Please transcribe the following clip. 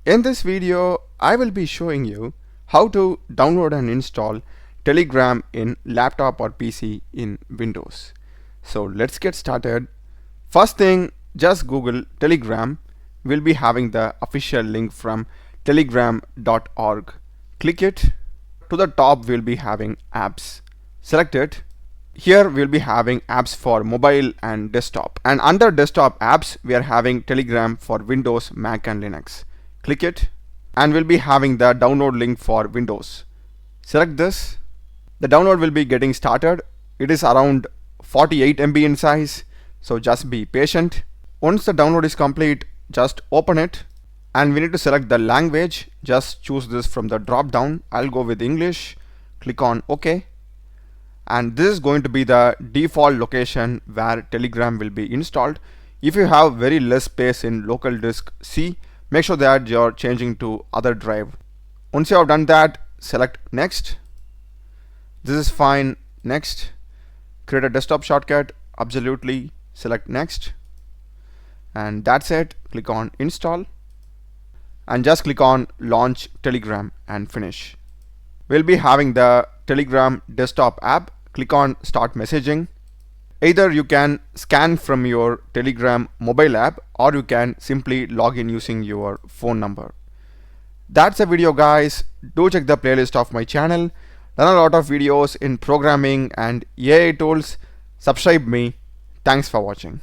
In this video, I will be showing you how to download and install Telegram in laptop or PC in Windows. So let's get started. First thing, just Google Telegram. We'll be having the official link from telegram.org. Click it. To the top, we'll be having apps. Select it. Here we'll be having apps for mobile and desktop. And under desktop apps, we are having Telegram for Windows, Mac and Linux. Click it and we'll be having the download link for Windows. Select this. The download will be getting started. It is around 48 MB in size, so just be patient. Once the download is complete, just open it and we need to select the language. Just choose this from the drop down. I'll go with English. Click on OK. And this is going to be the default location where Telegram will be installed. If you have very less space in local disk C, make sure that you're changing to other drive. Once you have done that, select next. This is fine. Next. Create a desktop shortcut. Absolutely. Select next. And that's it. Click on install. And just click on launch Telegram and finish. We'll be having the Telegram desktop app. Click on start messaging. Either you can scan from your Telegram mobile app or you can simply log in using your phone number. That's a video, guys. Do check the playlist of my channel. There are a lot of videos in programming and AI tools. Subscribe me. Thanks for watching.